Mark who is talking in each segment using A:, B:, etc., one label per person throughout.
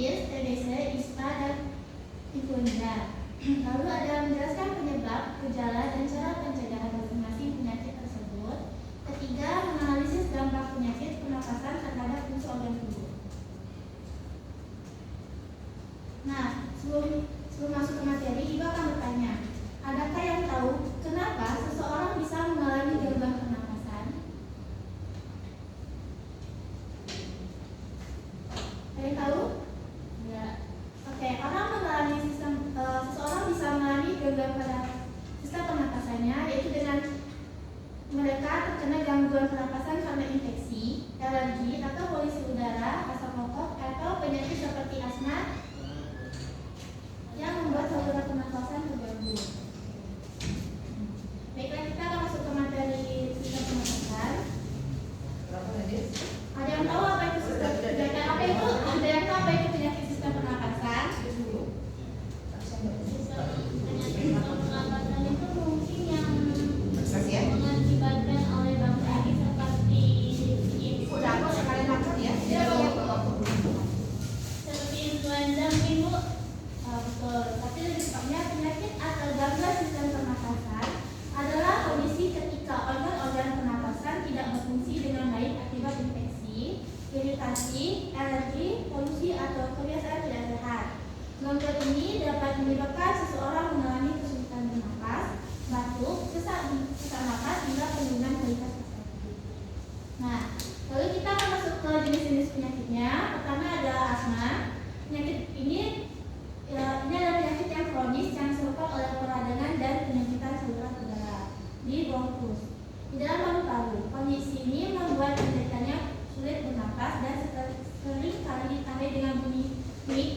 A: bronkitis, TBC, ISPA, dan influenza. Lalu ada menjelaskan penyebab, gejala, dan cara pencegahan masing-masing penyakit tersebut. Ketiga, menganalisis dampak penyakit pernapasan terhadap fungsi organ tubuh. Nah, sebelum masuk ke materi, Ibu akan bertanya, adakah yang tahu kenapa seseorang bisa mengalami gangguan pernapasan? Ada yang tahu? Ya. Oke, seseorang bisa mengalami gangguan pada sistem pernapasannya, yaitu dengan mereka terkena gangguan pernapasan karena infeksi, alergi, atau polusi udara, asap rokok, atau penyakit seperti asma yang membuat saluran pernapasan terganggu. Baiklah, kita akan masuk ke materi sistem pernapasan. Ada yang tahu apa itu sistem pernapasan? Ada yang tahu apa itu penyakit sistem pernapasan? Penyakit sistem pernapasan itu mungkin yang mengakibatkan oleh bakteri seperti seperti influenza, mungkin Bu. Betul, tapi lebih tepatnya penyakit atau gangguan sistem pernapasan adalah kondisi ketika organ-organ pernapasan tidak berfungsi dengan baik akibat infeksi, iritasi, alergi, polusi, atau kebiasaan tidak sehat. Gangguan ini dapat menyebabkan seseorang mengalami kesulitan bernapas, batuk, sesak napas, hingga penurunan kualitas respirasi. Nah, lalu kita akan masuk ke jenis-jenis penyakitnya. Pertama ada asma. Penyakit ini adalah penyakit yang kronis yang disebabkan oleh peradangan dan penyempitan saluran udara di bronkus di dalam paru-paru. Kondisi ini membuat penderitanya sulit bernapas dan sering kali ditandai dengan bunyi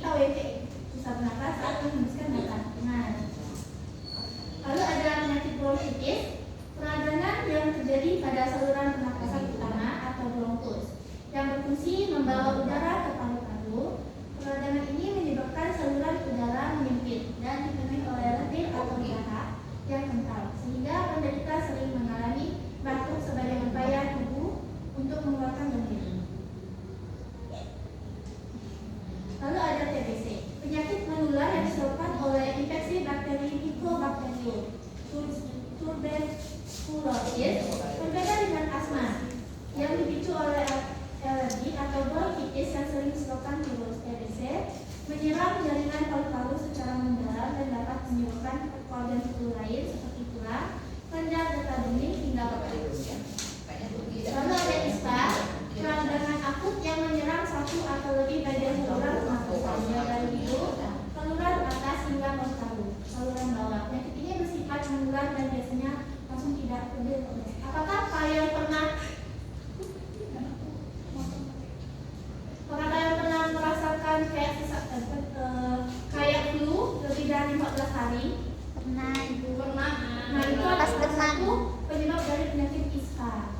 A: TWK, susah bernapas saat menghembuskan nafas. Lalu ada penyakit bronkitis, peradangan yang terjadi pada saluran pernapasan utama atau bronkus yang berfungsi membawa udara ke paru-paru. Peradangan ini menyebabkan saluran udara menyempit dan dipenuhi oleh lendir atau dahak yang kental, sehingga penderita sering mengalami batuk sebagai upaya tubuh untuk mengeluarkan lendir. Lalu ada TBC, penyakit menular yang disebabkan oleh infeksi bakteri Mycobacterium tuberculosis. Berbeda dengan asma yang dipicu oleh alergi atau bronkitis yang sering disebabkan virus. TBC menyerang jaringan paru-paru secara mendalam dan dapat menyebabkan organ tubuh lain seperti tulang, kelenjar getah bening, hingga paru. Lalu ada ISPA, peradangan akut yang menyerang satu atau lebih bagian saluran pernapasan, dari hidung, saluran atas hingga paru-paru, saluran bawah. Penyakit ini bersifat menular dan biasanya langsung tidak terdeteksi. Apakah kalian pernah merasakan kayak flu lebih dari 14 hari?
B: Pernah.
A: Nah, itu
B: Pas
A: satu penyebab dari penyakit ISPA.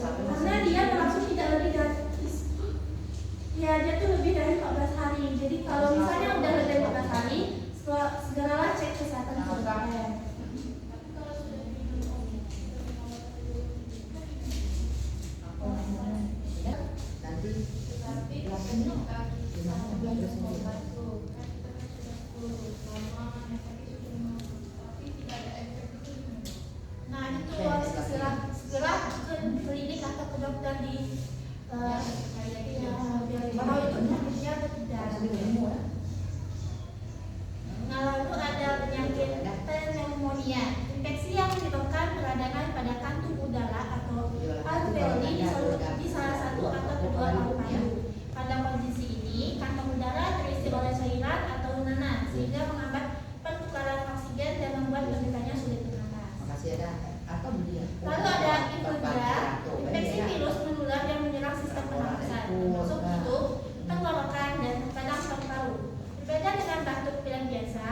A: Karena dia berlangsung tidak lebih dari dia tuh lebih dari 14 hari. Jadi kalau misalnya udah lebih dari 14 hari, segeralah cek kesehatan dokter. Nah, itu harus segera ke klinik atau ke dokter di biar itu penyakitnya atau tidak. Nah, lalu ada penyakit pneumonia, infeksi yang menyebabkan peradangan pada kantung udara atau alveoli di salah satu atau kedua paru-paru. Pada kondisi ini, kantong udara terisi oleh cairan atau nanas sehingga menghambat pertukaran oksigen dan membuat penderitanya sulit bernapas. Lalu ada influenza, infeksi virus menular yang menyerang sistem pernapasan, termasuk hidung, tenggorokan, dan kadang paru-paru. Berbeda dengan batuk pilek biasa,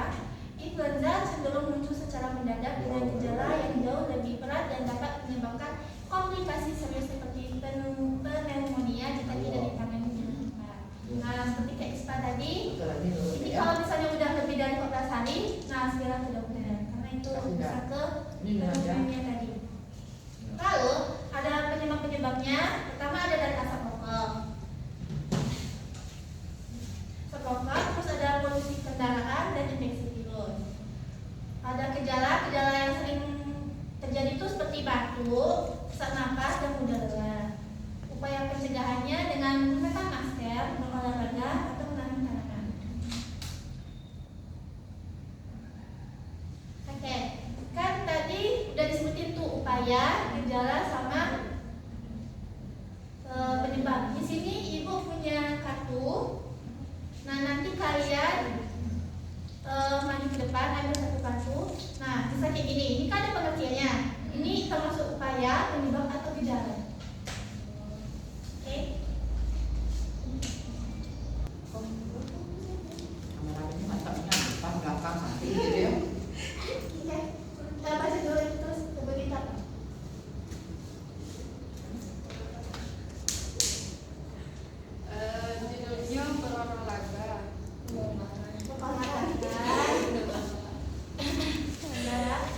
A: influenza cenderung muncul secara mendadak dengan gejala yang jauh lebih berat dan dapat menyebabkan komplikasi serius seperti pneumonia jika tidak ditangani dengan cepat. Nah, seperti kayak ISPA tadi, ini kalau misalnya udah lebih dari 14 hari, nah segera ke dokter karena itu bisa ke pneumonia tadi. Lalu ada penyebab-penyebabnya. Pertama ada dari asap rokok. pencegahannya dengan menggunakan masker, berolahraga, atau menanam tanaman. Oke, kan tadi udah disebutin tuh upaya, gejala, sama penyebab. Di sini ibu punya kartu. Nah, nanti kalian maju ke depan, ambil satu kartu. Nah, bisa kayak gini. Ini kan ada pengertiannya. Ini termasuk upaya, penyebab, atau gejala. Oke.
B: Kameranya mantapnya depan belakang nanti gitu ya.
A: Oke. Kita baca dulu terus coba kita.
C: Judulnya berolahraga.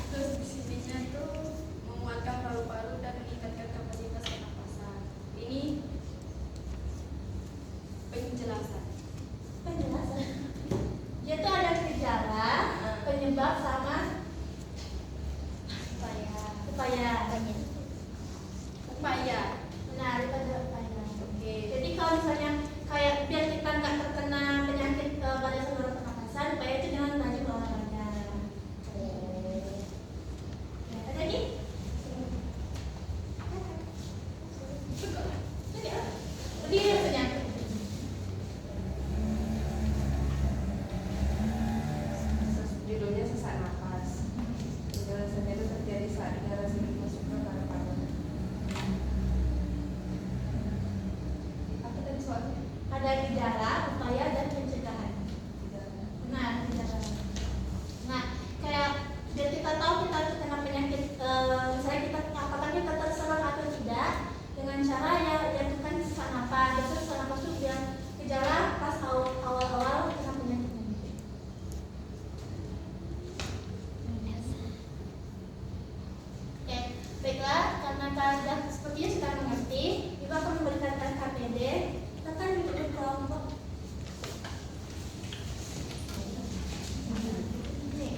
C: Terus di sininya tuh menguatkan paru-paru dan meningkatkan kapasitas pernapasan. Ini penjelasan.
A: Penjelasan. Dia tuh ada gejala, penyebab, sama upaya.
C: Upaya.
A: Benar, itu ada upaya.
C: Oke.
A: Jadi kalau misalnya kayak biar kita nggak terkena penyakit pada saluran pernapasan, upaya itu dengan rajin olahraga. Ya, ada lagi? Berdiri penyakit.
C: Judulnya sesak napas. Penjelasannya itu terjadi saat udara sulit masuk ke paru-paru. Apa tadi soalnya?
A: Ada gejala, upaya, dan pencegahan. Benar, gejala. Nah, kayak biar kita tahu kita terkena penyakit, misalnya kita apakah kita terserang atau tidak, dengan cara ya bukan sesak napas. Biasanya sesak napas itu dia gejala pas awal-awal kena penyakit ini. Oke, baiklah, karena kalian sepertinya sudah mengerti, Ibu akan memberikan KPD. Kita kan duduk di kelompok. Nih.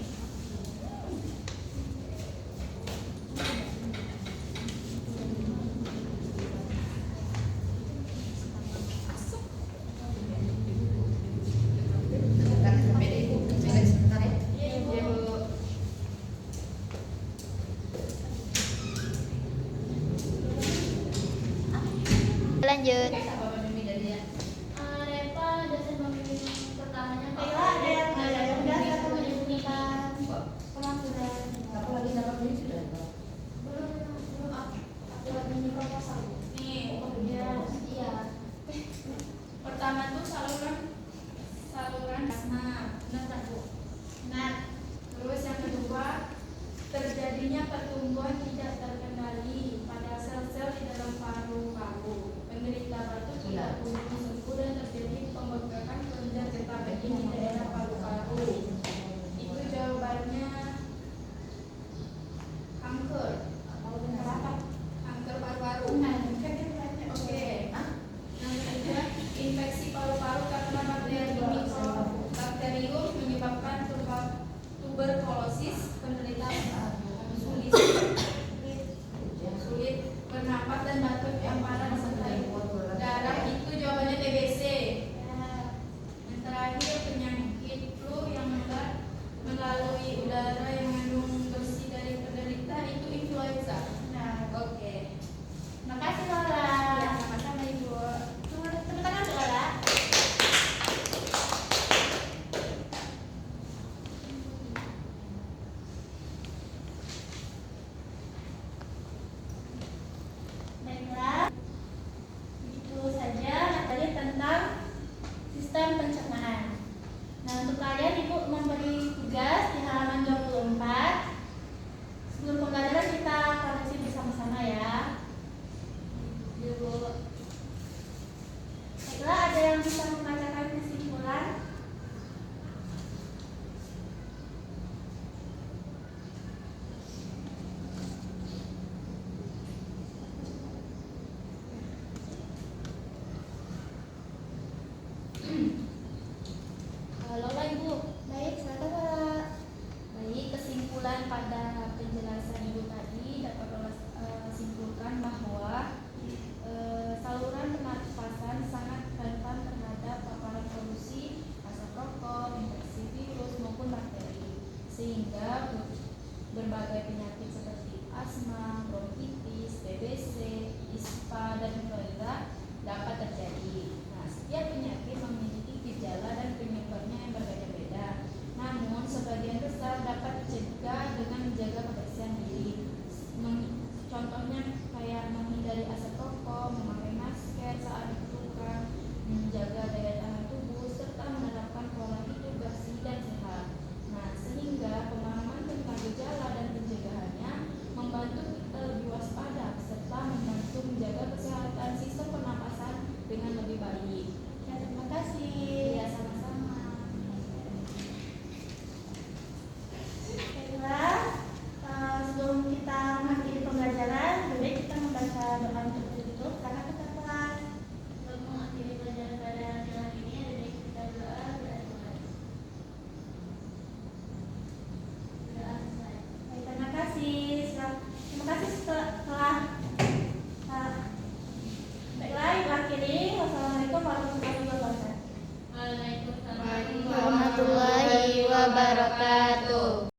B: Sebentar KPD Ibu, beres sebentar ya.
A: Iya, Ibu.
C: Ya, Bu.
D: Lanjut.
A: Repa dosen pembimbing pertamanya. Baiklah, ada yang udah satu menyembunyikan pengakuan.
B: Apa lagi dapat ini sudah?
A: Belum aku lagi ini proposal.
C: Nih,
A: Ya, iya.
C: pertama tuh saluran asma. Benar tak, Bu?
A: Nah,
C: Terus yang kedua, terjadinya pertumbuhan tidak terkendali pada sel-sel di dalam paru-paru. Penderita batuk tidak kunjung sembuh dan terjadi pembengkakan kelenjar getah bening di daerah paru-paru. Itu jawabannya kanker.
A: kenapa?
C: Kanker paru-paru.
A: Nah, kan kita tanya.
C: Oke. Yang ketiga, infeksi paru-paru karena bakterium menyebabkan tuberkulosis. Penderita sulit bernapas dan batuk yang parah disertai darah. Itu jawabannya TBC.
A: Ya.
C: Yang terakhir, penyakit flu yang melalui udara yang mengandung bersih dari penderita, itu influenza.
A: Nah,
C: Oke.
A: makasih Lola.
C: Ya, sama-sama Ibu.
A: Tepuk tangan untuk Lola. Baiklah, itu saja materi tentang sistem pencernaan. Nah, untuk kalian Ibu memberi tugas di halaman 24. Sebelum pembelajaran kita koreksi bersama-sama ya. Ibu. Baiklah, ada yang bisa membaca